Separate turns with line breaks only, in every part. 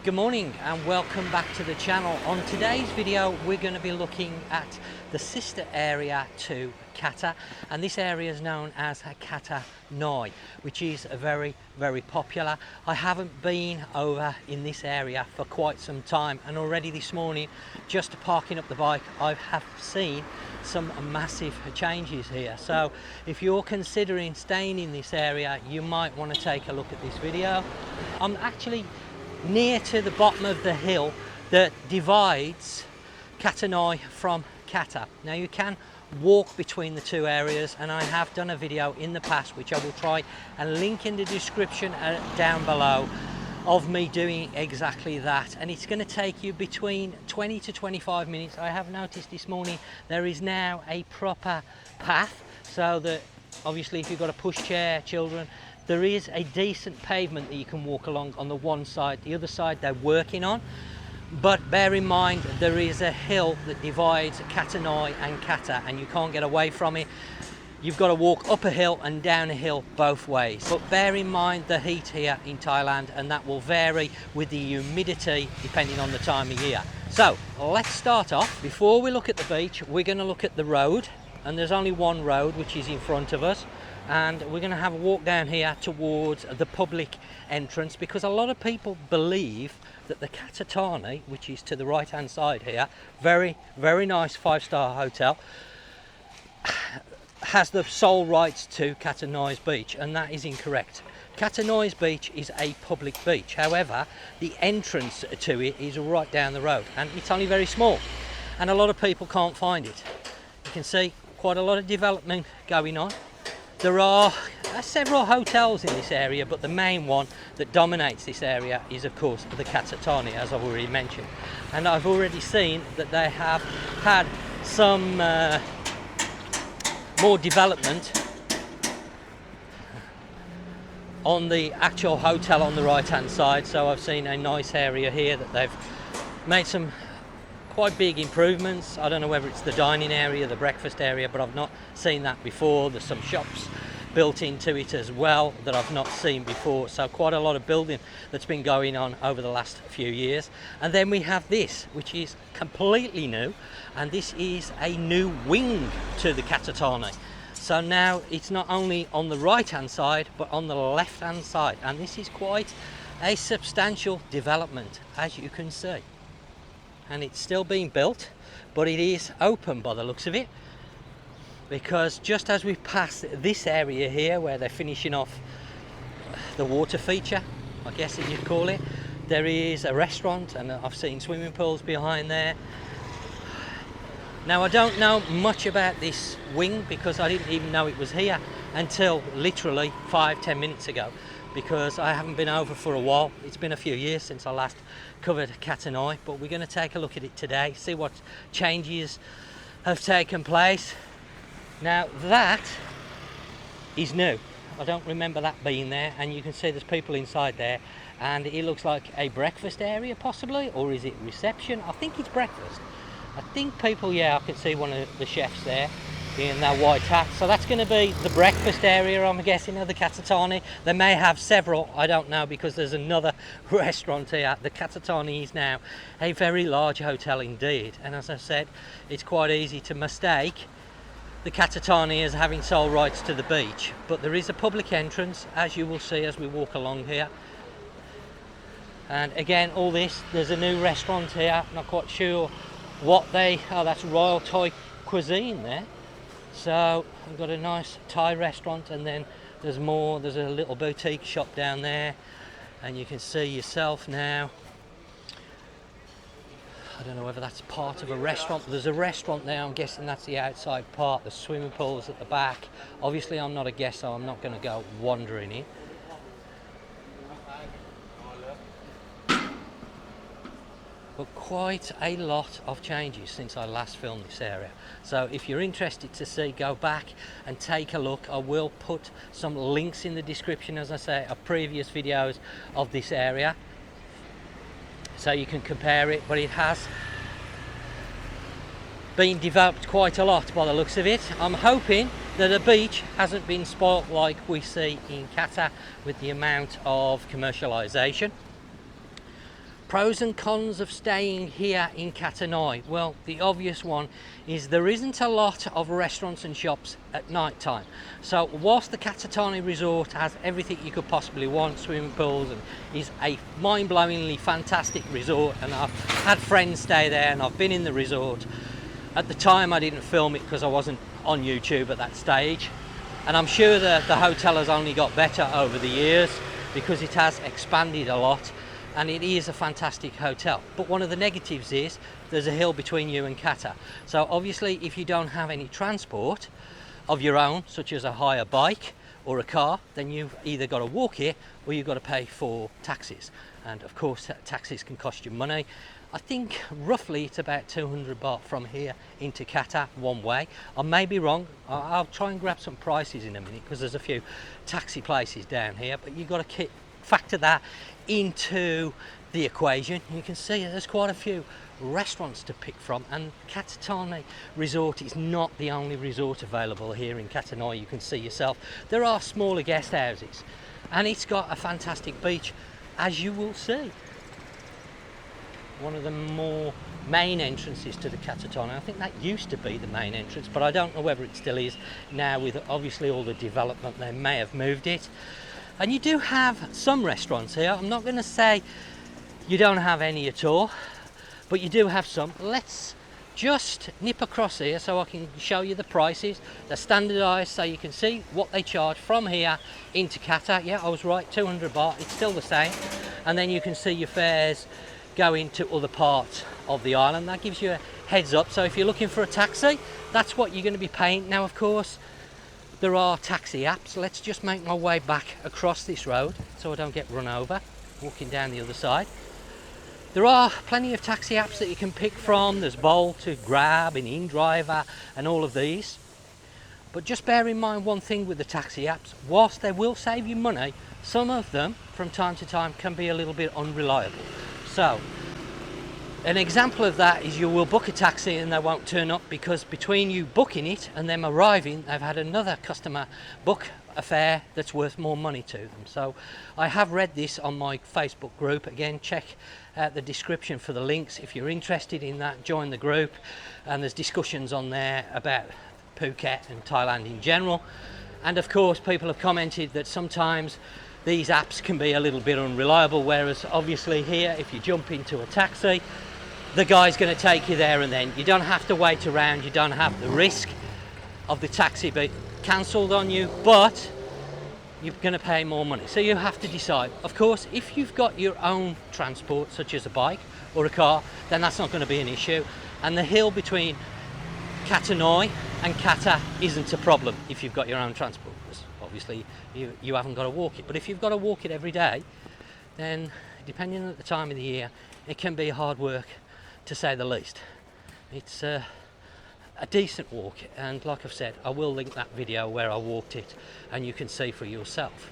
Good morning and welcome back to the channel. On today's video we're going to be looking at the sister area to Kata, and this area is known as Kata Noi, which is very popular. I haven't been over in this area for quite some time, and already this morning, just parking up the bike, I have seen some massive changes here. So if you're considering staying in this area, you might want to take a look at this video. I'm actually near to the bottom of the hill that divides Kata Noi from Kata. Now you can walk between the two areas, and I have done a video in the past which I will try and link in the description down below of me doing exactly that, and it's going to take you between 20 to 25 minutes. I have noticed this morning there is now a proper path, so that obviously if you've got a pushchair, children, there is a decent pavement that you can walk along on the one side. The other side they're working on, but bear in mind there is a hill that divides Kata Noi and Kata, and you can't get away from it. You've got to walk up a hill and down a hill both ways. But bear in mind the heat here in Thailand, and that will vary with the humidity depending on the time of year. So let's start off. Before we look at the beach, we're going to look at the road, and there's only one road which is in front of us, and we're going to have a walk down here towards the public entrance, because a lot of people believe that the Katathani, which is to the right hand side here, very nice 5-star hotel, has the sole rights to Kata Noi's beach, and that is incorrect. Kata Noi's beach is a public beach, however the entrance to it is right down the road, and it's only very small, and a lot of people can't find it. You can see quite a lot of development going on. There are several hotels in this area, but the main one that dominates this area is of course the Katathani, as I've already mentioned, and I've already seen that they have had some more development on the actual hotel on the right hand side. So I've seen a nice area here that they've made some quite big improvements. I don't know whether it's the dining area, the breakfast area, but I've not seen that before. There's some shops built into it as well that I've not seen before, so quite a lot of building that's been going on over the last few years. And then we have this, which is completely new, and this is a new wing to the Katathani. So now it's not only on the right hand side but on the left hand side, and this is quite a substantial development, as you can see, and it's still being built, but it is open by the looks of it, because just as we pass this area here where they're finishing off the water feature, I guess that you'd call it, there is a restaurant, and I've seen swimming pools behind there. Now I don't know much about this wing, because I didn't even know it was here until literally 5-10 minutes ago, because I haven't been over for a while. It's been a few years since I last covered Kata Noi, but we're going to take a look at it today, see what changes have taken place. Now that is new. I don't remember that being there, and you can see there's people inside there, and it looks like a breakfast area possibly, or is it reception? I think it's breakfast. I think people, yeah, I can see one of the chefs there in that white hat. So that's going to be the breakfast area, I'm guessing, of the Katathani. They may have several, I don't know, because there's another restaurant here. The Katathani is now a very large hotel indeed, and as I said, it's quite easy to mistake the Katathani as having sole rights to the beach, but there is a public entrance, as you will see as we walk along here. And again, all this, there's a new restaurant here, not quite sure what that's Royal Thai Cuisine there. So we've got a nice Thai restaurant, and then there's a little boutique shop down there, and you can see yourself now, I don't know whether that's part of a restaurant, but there's a restaurant there. I'm guessing that's the outside part. The swimming pool's at the back. Obviously I'm not a guest, so I'm not going to go wandering in. But quite a lot of changes since I last filmed this area. So if you're interested to see, go back and take a look. I will put some links in the description, as I say, of previous videos of this area, so you can compare it. But it has been developed quite a lot by the looks of it. I'm hoping that the beach hasn't been spoilt like we see in Kata with the amount of commercialisation. Pros and cons of staying here in Kata Noi. Well, the obvious one is there isn't a lot of restaurants and shops at night time. So whilst the Katathani Resort has everything you could possibly want, swimming pools, and is a mind-blowingly fantastic resort, and I've had friends stay there and I've been in the resort. At the time I didn't film it because I wasn't on YouTube at that stage, and I'm sure that the hotel has only got better over the years because it has expanded a lot. And it is a fantastic hotel, but one of the negatives is there's a hill between you and Kata. So obviously if you don't have any transport of your own, such as a hire bike or a car, then you've either got to walk here or you've got to pay for taxis, and of course taxis can cost you money. I think roughly it's about 200 baht from here into Kata one way. I may be wrong. I'll try and grab some prices in a minute because there's a few taxi places down here, but you've got to factor that into the equation. You can see there's quite a few restaurants to pick from, and Katathani Resort is not the only resort available here in Kata Noi. You can see yourself there are smaller guest houses, and it's got a fantastic beach, as you will see. One of the more main entrances to the Katathani. I think that used to be the main entrance, but I don't know whether it still is now. With obviously all the development, they may have moved it. And you do have some restaurants here. I'm not going to say you don't have any at all, but you do have some. Let's just nip across here so I can show you the prices. They're standardised so you can see what they charge from here into Kata. Yeah, I was right, 200 baht. It's still the same. And then you can see your fares going to other parts of the island. That gives you a heads up. So if you're looking for a taxi, that's what you're going to be paying. Now, of course, there are taxi apps. Let's just make my way back across this road so I don't get run over walking down the other side. There are plenty of taxi apps that you can pick from. There's Bolt, Grab, and InDriver, and all of these. But just bear in mind one thing with the taxi apps. Whilst they will save you money, some of them from time to time can be a little bit unreliable. So an example of that is you will book a taxi and they won't turn up because between you booking it and them arriving, they've had another customer book a fare that's worth more money to them. So I have read this on my Facebook group. Again, check the description for the links. If you're interested in that, join the group, and there's discussions on there about Phuket and Thailand in general. And of course, people have commented that sometimes these apps can be a little bit unreliable, whereas obviously here, if you jump into a taxi, the guy's going to take you there and then. You don't have to wait around. You don't have the risk of the taxi being cancelled on you, but you're going to pay more money. So you have to decide. Of course, if you've got your own transport, such as a bike or a car, then that's not going to be an issue. And the hill between Kata Noi and Kata isn't a problem if you've got your own transport. Obviously, you haven't got to walk it. But if you've got to walk it every day, then depending on the time of the year, it can be hard work, to say the least. It's a decent walk, and like I've said, I will link that video where I walked it and you can see for yourself.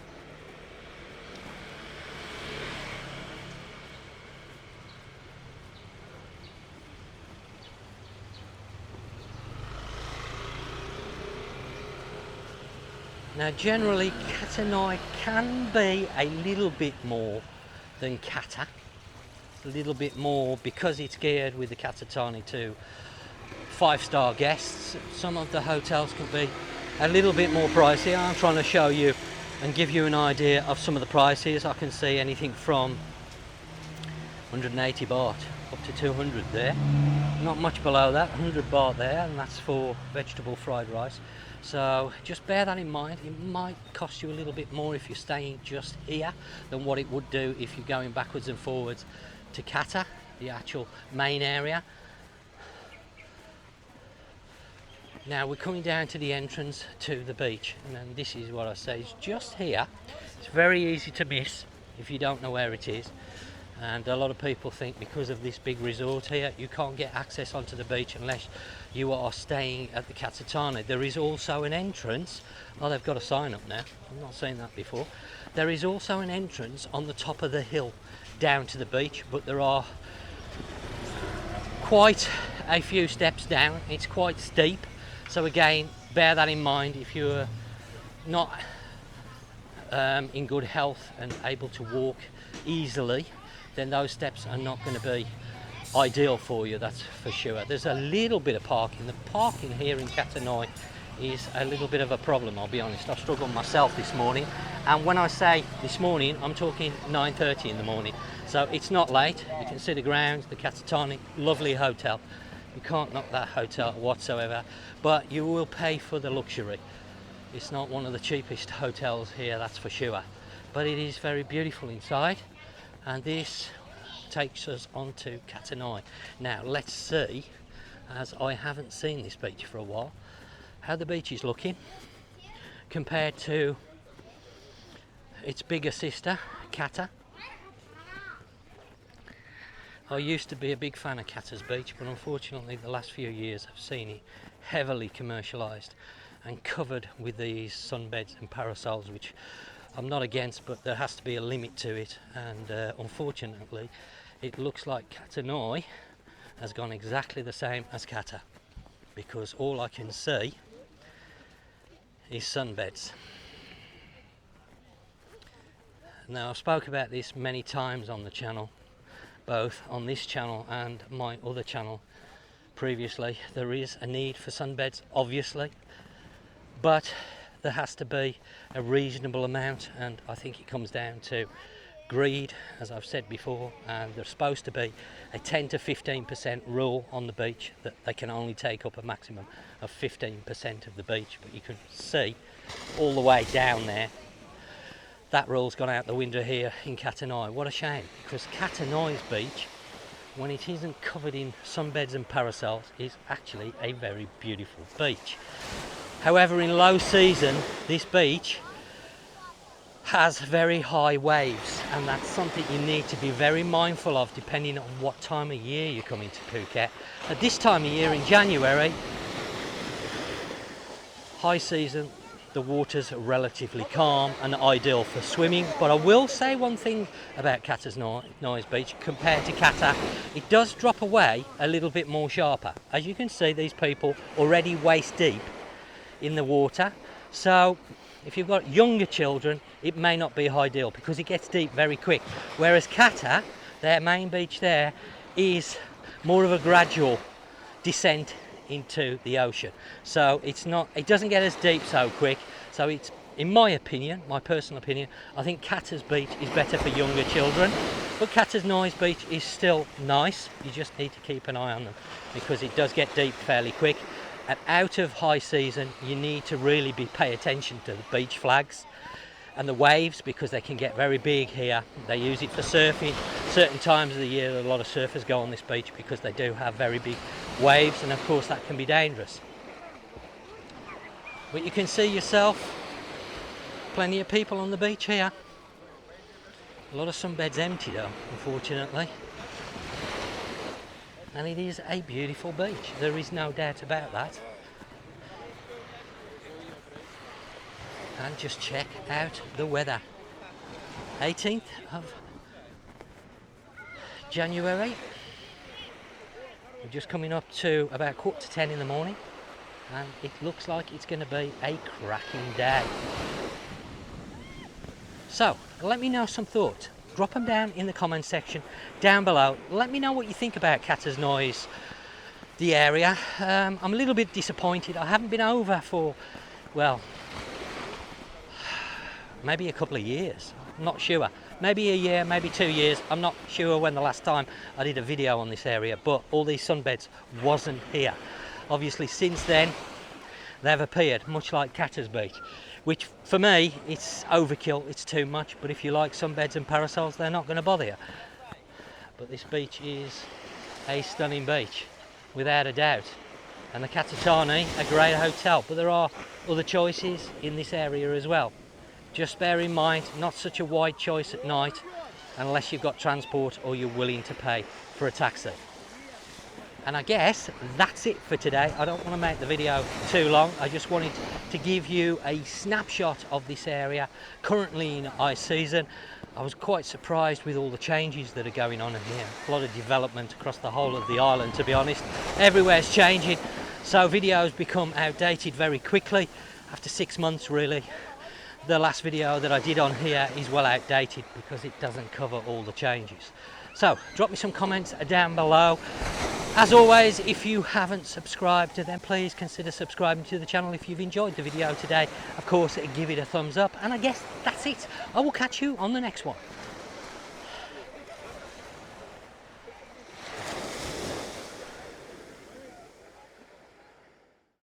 Now generally Kata Noi can be a little bit more than Kata. A little bit more because it's geared with the Katathani to 5-star guests. Some of the hotels can be a little bit more pricey. I'm trying to show you and give you an idea of some of the prices. I can see anything from 180 baht up to 200 there. Not much below that, 100 baht there, and that's for vegetable fried rice. So just bear that in mind. It might cost you a little bit more if you're staying just here than what it would do if you're going backwards and forwards to Kata, the actual main area. Now we're coming down to the entrance to the beach, and then this is what I say, it's just here. It's very easy to miss if you don't know where it is, and a lot of people think because of this big resort here you can't get access onto the beach unless you are staying at the Katathani. There is also an entrance. Oh, they've got a sign up now, I've not seen that before. There is also an entrance on the top of the hill down to the beach, but there are quite a few steps down. It's quite steep, so again bear that in mind if you're not in good health and able to walk easily. then those steps are not going to be ideal for you, that's for sure. There's a little bit of parking. The parking here in Kata Noi is a little bit of a problem, I'll be honest. I've struggled myself this morning, and when I say this morning, I'm talking 9:30 in the morning, so it's not late. You can see the grounds, the Katathani, lovely hotel. You can't knock that hotel whatsoever, but you will pay for the luxury. It's not one of the cheapest hotels here, that's for sure, but it is very beautiful inside, and this takes us on to Kata Noi. Now let's see, as I haven't seen this beach for a while, how the beach is looking compared to its bigger sister, Kata. I used to be a big fan of Kata's beach, but unfortunately the last few years I've seen it heavily commercialised and covered with these sunbeds and parasols, which I'm not against, but there has to be a limit to it, and unfortunately it looks like Kata Noi has gone exactly the same as Kata, because all I can see is sunbeds. Now, I've spoke about this many times on the channel, both on this channel and my other channel previously. There is a need for sunbeds, obviously, but there has to be a reasonable amount, and I think it comes down to greed, as I've said before, and there's supposed to be a 10 to 15% rule on the beach, that they can only take up a maximum of 15% of the beach. But you can see all the way down there, that rule's gone out the window here in Kata Noi. What a shame, because Kata Noi's beach, when it isn't covered in sunbeds and parasols, is actually a very beautiful beach. However, in low season, this beach has very high waves, and that's something you need to be very mindful of depending on what time of year you come into Phuket. At this time of year in January, high season, the water's relatively calm and ideal for swimming. But I will say one thing about Kata Noi's beach compared to Kata: it does drop away a little bit more sharper. As you can see, these people already waist deep in the water, so if you've got younger children, it may not be ideal because it gets deep very quick. Whereas Kata, their main beach there, is more of a gradual descent into the ocean. So it doesn't get as deep so quick. So it's, in my opinion, my personal opinion, I think Kata's beach is better for younger children. But Kata Noi's beach is still nice. You just need to keep an eye on them because it does get deep fairly quick. And out of high season, you need to really pay attention to the beach flags and the waves, because they can get very big here. They use it for surfing. Certain times of the year, a lot of surfers go on this beach because they do have very big waves, and of course that can be dangerous. But you can see yourself, plenty of people on the beach here. A lot of sunbeds empty though, unfortunately. And it is a beautiful beach, there is no doubt about that. And just check out the weather. 18th of January. We're just coming up to about 9:45 in the morning, and it looks like it's going to be a cracking day. So, let me know some thoughts. Drop them down in the comment section down below. Let me know what you think about Kata Noi's, the area. I'm a little bit disappointed. I haven't been over for, well, maybe a couple of years. I'm not sure. Maybe a year, maybe 2 years. I'm not sure when the last time I did a video on this area, but all these sunbeds wasn't here. Obviously since then they've appeared, much like Kata's beach, which for me it's overkill, it's too much. But if you like sunbeds and parasols, they're not going to bother you. But this beach is a stunning beach without a doubt, and the Katathani, a great hotel. But there are other choices in this area as well. Just bear in mind, not such a wide choice at night unless you've got transport or you're willing to pay for a taxi. And I guess that's it for today. I don't want to make the video too long. I just wanted to give you a snapshot of this area currently in high season. I was quite surprised with all the changes that are going on in here. A lot of development across the whole of the island, to be honest. Everywhere's changing, so videos become outdated very quickly. After 6 months, really, the last video that I did on here is well outdated because it doesn't cover all the changes. So drop me some comments down below. As always, if you haven't subscribed, then please consider subscribing to the channel. If you've enjoyed the video today, of course, give it a thumbs up. And I guess that's it. I will catch you on the next one.